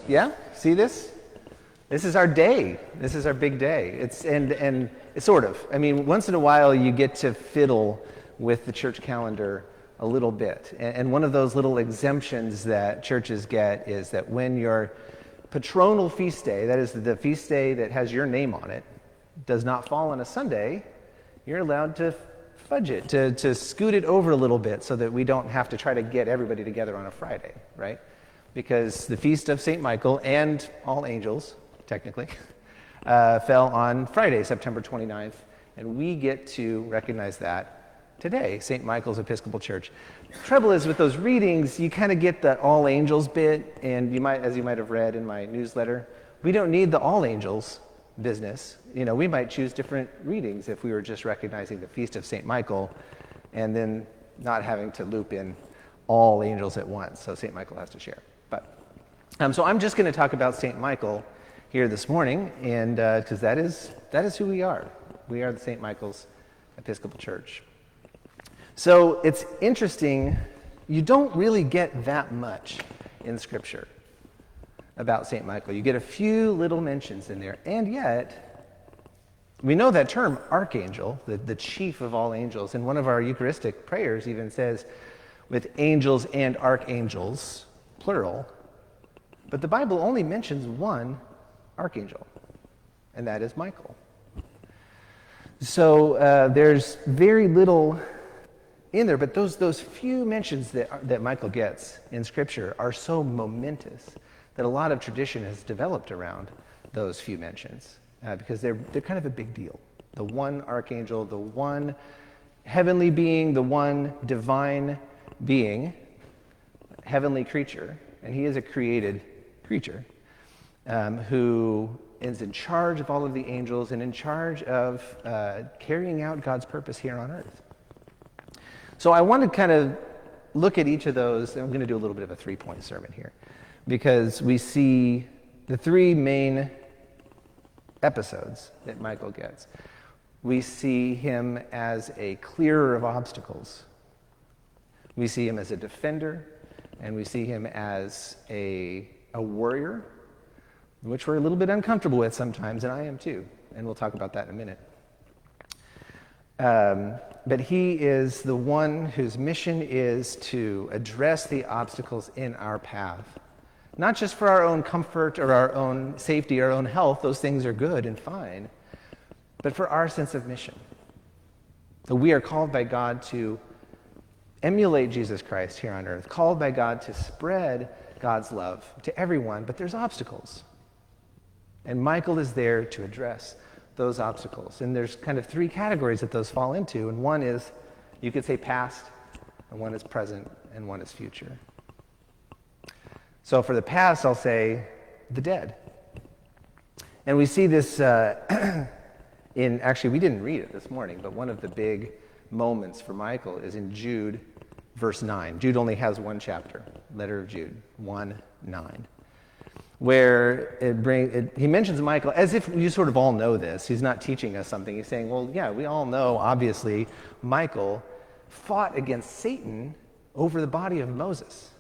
Yeah? See this? This is our day. This is our big day. And it's sort of. I mean, once in a while you get to fiddle with the church calendar a little bit. And one of those little exemptions that churches get is that when your Patronal Feast Day, that is the feast day that has your name on it, does not fall on a Sunday, you're allowed to fudge it, to scoot it over a little bit so that we don't have to try to get everybody together on a Friday, right? Because the Feast of St. Michael and all angels, technically, fell on Friday, September 29th, and we get to recognize that today, St. Michael's Episcopal Church. The trouble is with those readings, you kind of get the all angels bit, and as you might have read in my newsletter, we don't need the all angels business. You know, we might choose different readings if we were just recognizing the Feast of St. Michael and then not having to loop in all angels at once, so St. Michael has to share. But so I'm just going to talk about St. Michael here this morning, and because that is who we are. We are the St. Michael's Episcopal Church. So it's interesting, you don't really get that much in Scripture about St. Michael. You get a few little mentions in there, and yet we know that term, archangel, the chief of all angels, and one of our Eucharistic prayers even says, with angels and archangels, plural, but the Bible only mentions one archangel, and that is Michael. So there's very little in there, but those few mentions that Michael gets in Scripture are so momentous that a lot of tradition has developed around those few mentions because they're kind of a big deal. The one archangel, the one heavenly being, the one divine being, heavenly creature, and he is a created creature who is in charge of all of the angels and in charge of carrying out God's purpose here on earth. So I want to kind of look at each of those, and I'm going to do a little bit of a three-point sermon here, because we see the three main episodes that Michael gets. We see him as a clearer of obstacles. We see him as a defender, and we see him as a warrior, which we're a little bit uncomfortable with sometimes, and I am too, and we'll talk about that in a minute. But he is the one whose mission is to address the obstacles in our path. Not just for our own comfort or our own safety, our own health, those things are good and fine, but for our sense of mission. So we are called by God to emulate Jesus Christ here on earth, called by God to spread God's love to everyone, but there's obstacles. And Michael is there to address those obstacles. And there's kind of three categories that those fall into. And one is, you could say past, and one is present, and one is future. So for the past, I'll say the dead. And we see this actually, we didn't read it this morning, but one of the big moments for Michael is in Jude, verse 9. Jude only has one chapter, letter of Jude, 1:9. Where he mentions Michael as if you sort of all know this. He's not teaching us something. He's saying, well, yeah, we all know, obviously, Michael fought against Satan over the body of Moses.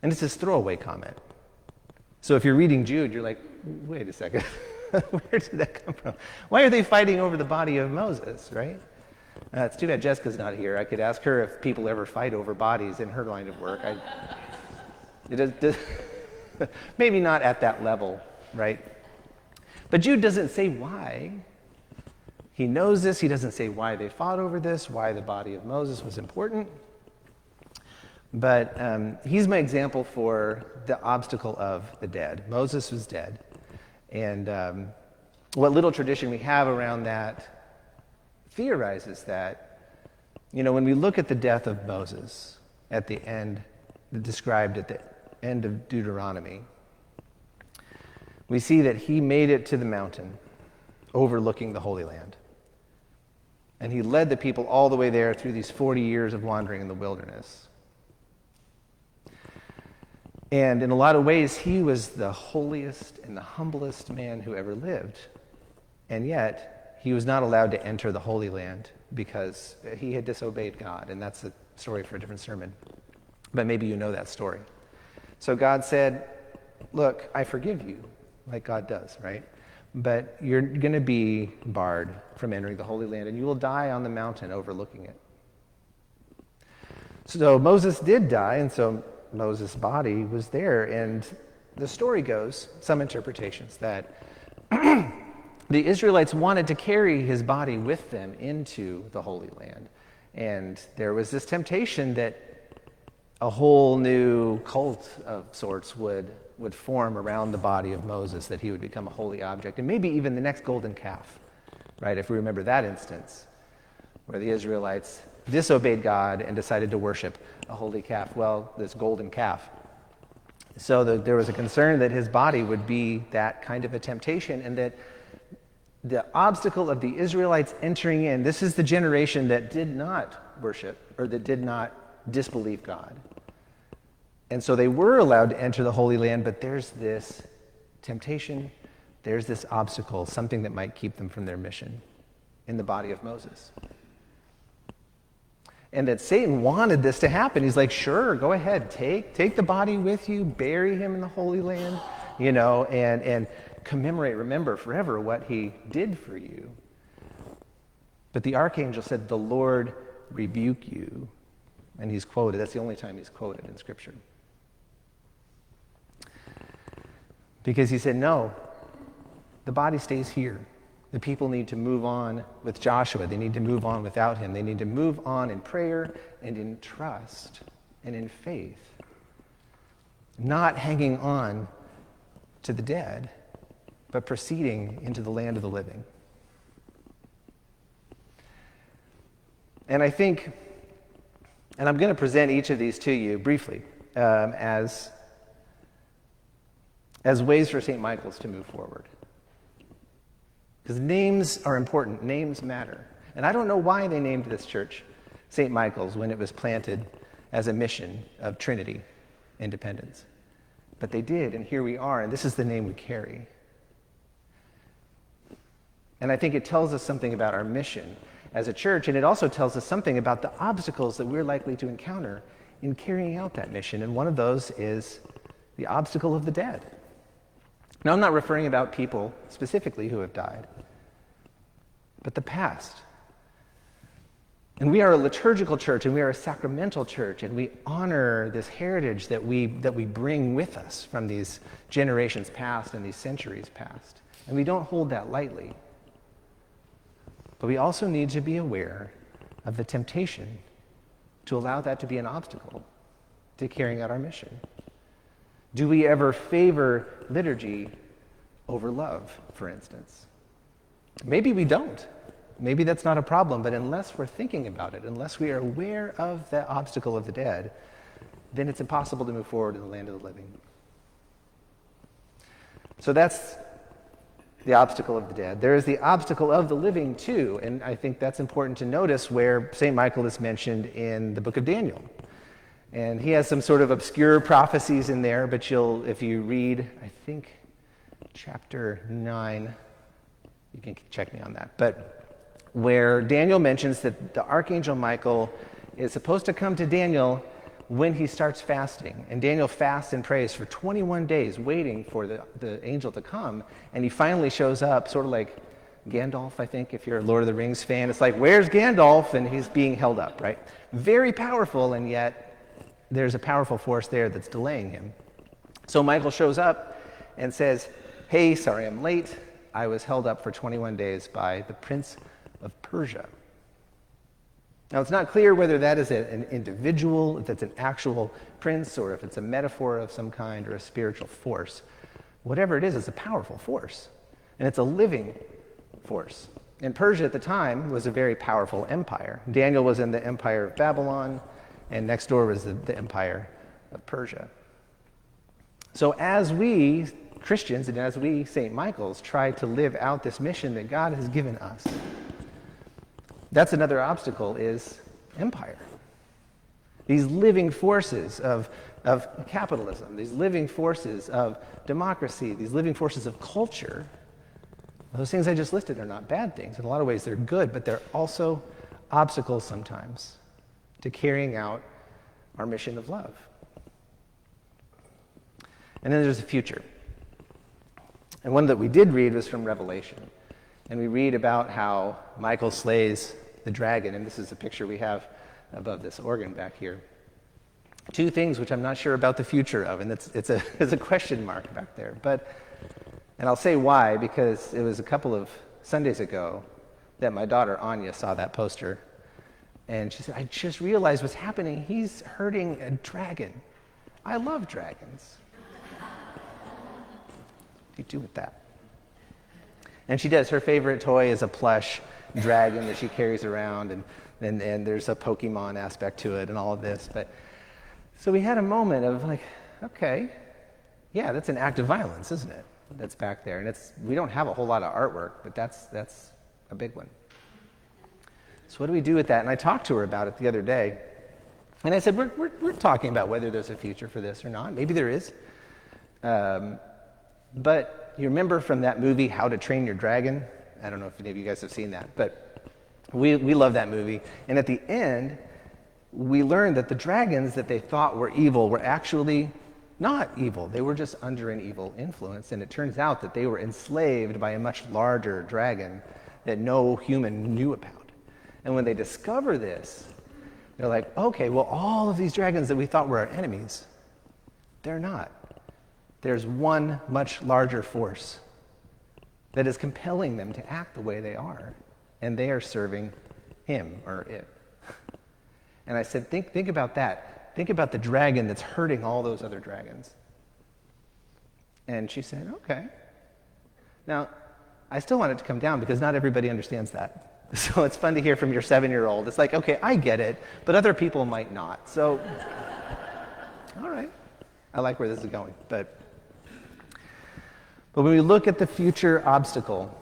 And it's his throwaway comment. So if you're reading Jude, you're like, wait a second, where did that come from? Why are they fighting over the body of Moses, right? It's too bad Jessica's not here. I could ask her if people ever fight over bodies in her line of work. Maybe not at that level, right? But Jude doesn't say why. He knows this. He doesn't say why they fought over this, why the body of Moses was important. But he's my example for the obstacle of the dead. Moses was dead. And what little tradition we have around that theorizes that, when we look at the death of Moses at the end, described at the end of Deuteronomy, we see that he made it to the mountain overlooking the Holy Land. And he led the people all the way there through these 40 years of wandering in the wilderness. And in a lot of ways, he was the holiest and the humblest man who ever lived. And yet, he was not allowed to enter the Holy Land because he had disobeyed God. And that's a story for a different sermon. But maybe you know that story. So God said, look, I forgive you, like God does, right? But you're going to be barred from entering the Holy Land, and you will die on the mountain overlooking it. So Moses did die, and so Moses' body was there. And the story goes, some interpretations, that the Israelites wanted to carry his body with them into the Holy Land. And there was this temptation that a whole new cult of sorts would form around the body of Moses, that he would become a holy object, and maybe even the next golden calf, right? If we remember that instance, where the Israelites disobeyed God and decided to worship a holy calf. Well, this golden calf. So there was a concern that his body would be that kind of a temptation, and that the obstacle of the Israelites entering in, this is the generation that did not worship, or that did not disbelieve God. And so they were allowed to enter the Holy Land, but there's this temptation, there's this obstacle, something that might keep them from their mission in the body of Moses. And that Satan wanted this to happen. He's like, sure, go ahead, take the body with you, bury him in the Holy Land, and commemorate, remember forever what he did for you. But the archangel said, the Lord rebuke you. And he's quoted, that's the only time he's quoted in Scripture. Because he said, no, the body stays here. The people need to move on with Joshua. They need to move on without him. They need to move on in prayer and in trust and in faith. Not hanging on to the dead, but proceeding into the land of the living. And I think, and I'm going to present each of these to you briefly as ways for St. Michael's to move forward. Because names are important. Names matter. And I don't know why they named this church St. Michael's when it was planted as a mission of Trinity independence. But they did, and here we are, and this is the name we carry. And I think it tells us something about our mission as a church, and it also tells us something about the obstacles that we're likely to encounter in carrying out that mission. And one of those is the obstacle of the dead. Now, I'm not referring about people specifically who have died, but the past. And we are a liturgical church, and we are a sacramental church, and we honor this heritage that we bring with us from these generations past and these centuries past. And we don't hold that lightly. But we also need to be aware of the temptation to allow that to be an obstacle to carrying out our mission. Do we ever favor liturgy over love, for instance? Maybe we don't. Maybe that's not a problem, but unless we're thinking about it, unless we are aware of the obstacle of the dead, then it's impossible to move forward in the land of the living. So that's the obstacle of the dead. There is the obstacle of the living too, and I think that's important to notice where St. Michael is mentioned in the book of Daniel. And he has some sort of obscure prophecies in there, but if you read, I think, chapter 9, you can check me on that, but where Daniel mentions that the Archangel Michael is supposed to come to Daniel when he starts fasting. And Daniel fasts and prays for 21 days, waiting for the angel to come, and he finally shows up, sort of like Gandalf, I think, if you're a Lord of the Rings fan. It's like, where's Gandalf? And he's being held up, right? Very powerful, and yet there's a powerful force there that's delaying him. So Michael shows up and says, hey, sorry I'm late. I was held up for 21 days by the Prince of Persia. Now, it's not clear whether that is an individual, if it's an actual prince, or if it's a metaphor of some kind, or a spiritual force. Whatever it is, it's a powerful force. And it's a living force. And Persia at the time was a very powerful empire. Daniel was in the Empire of Babylon, and next door was the Empire of Persia. So as we Christians, and as we St. Michael's try to live out this mission that God has given us, that's another obstacle, is empire. These living forces of capitalism, these living forces of democracy, these living forces of culture, those things I just listed are not bad things. In a lot of ways they're good, but they're also obstacles sometimes to carrying out our mission of love. And then there's the future. And one that we did read was from Revelation. And we read about how Michael slays the dragon. And this is a picture we have above this organ back here. Two things which I'm not sure about the future of, and it's a question mark back there. And I'll say why, because it was a couple of Sundays ago that my daughter Anya saw that poster. And she said, I just realized what's happening. He's hurting a dragon. I love dragons. What do you do with that? And she does. Her favorite toy is a plush dragon that she carries around, and there's a Pokemon aspect to it and all of this. But so we had a moment of like, okay, yeah, that's an act of violence, isn't it? That's back there. And we don't have a whole lot of artwork, but that's a big one. So what do we do with that? And I talked to her about it the other day. And I said, we're talking about whether there's a future for this or not. Maybe there is. But you remember from that movie, How to Train Your Dragon? I don't know if any of you guys have seen that, but we love that movie. And at the end, we learned that the dragons that they thought were evil were actually not evil. They were just under an evil influence. And it turns out that they were enslaved by a much larger dragon that no human knew about. And when they discover this, they're like, okay, well, all of these dragons that we thought were our enemies, they're not. There's one much larger force that is compelling them to act the way they are, and they are serving him or it. And I said, think about that. Think about the dragon that's hurting all those other dragons. And she said, okay. Now, I still want it to come down because not everybody understands that. So it's fun to hear from your 7-year-old. It's like, okay, I get it, but other people might not. So, all right. I like where this is going. But when we look at the future obstacle,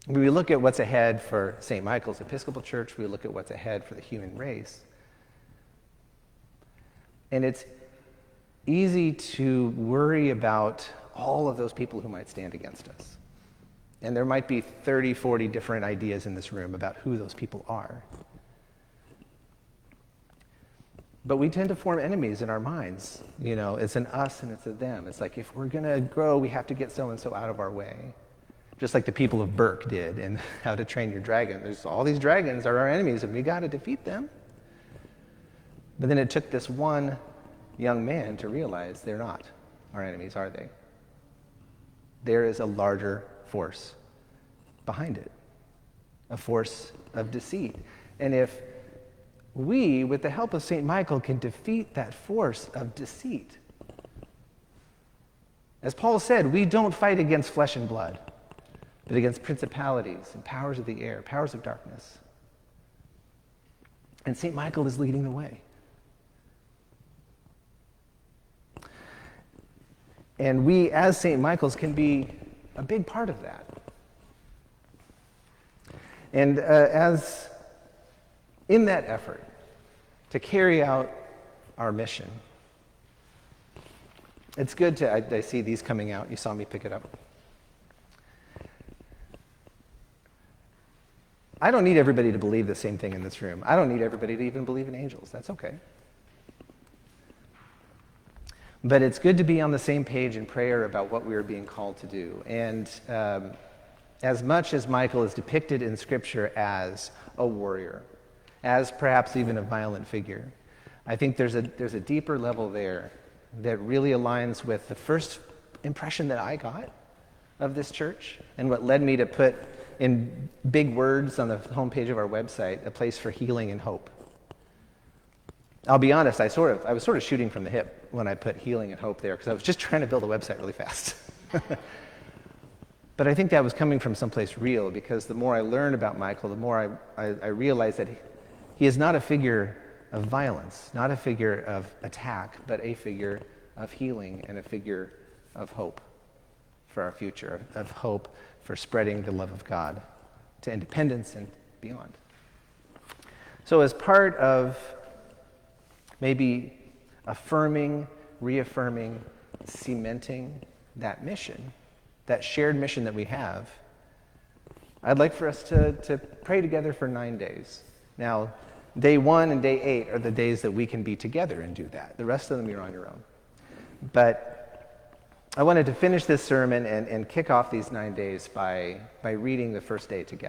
when we look at what's ahead for St. Michael's Episcopal Church, we look at what's ahead for the human race. And it's easy to worry about all of those people who might stand against us. And there might be 30, 40 different ideas in this room about who those people are. But we tend to form enemies in our minds. You know, it's an us and it's a them. It's like, if we're going to grow, we have to get so-and-so out of our way. Just like the people of Burke did in How to Train Your Dragon. There's all these dragons are our enemies, and we got to defeat them. But then it took this one young man to realize they're not our enemies, are they? There is a larger force behind it, a force of deceit. And if we, with the help of St. Michael, can defeat that force of deceit, as Paul said, we don't fight against flesh and blood, but against principalities and powers of the air, powers of darkness. And St. Michael is leading the way. And we, as St. Michael's, can be a big part of that. And as in that effort to carry out our mission, it's good to, I see these coming out. You saw me pick it up. I don't need everybody to believe the same thing in this room. I don't need everybody to even believe in angels. That's okay. But it's good to be on the same page in prayer about what we are being called to do. And as much as Michael is depicted in Scripture as a warrior, as perhaps even a violent figure, I think there's a deeper level there that really aligns with the first impression that I got of this church and what led me to put in big words on the homepage of our website, a place for healing and hope. I'll be honest, I was sort of shooting from the hip when I put healing and hope there because I was just trying to build a website really fast. But I think that was coming from someplace real, because the more I learned about Michael, the more I realized that he is not a figure of violence, not a figure of attack, but a figure of healing and a figure of hope for our future, of hope for spreading the love of God to independence and beyond. So as part of maybe affirming, reaffirming, cementing that mission, that shared mission that we have, I'd like for us to pray together for 9 days. Now, day 1 and day 8 are the days that we can be together and do that. The rest of them, you're on your own. But I wanted to finish this sermon and kick off these 9 days by reading the first day together.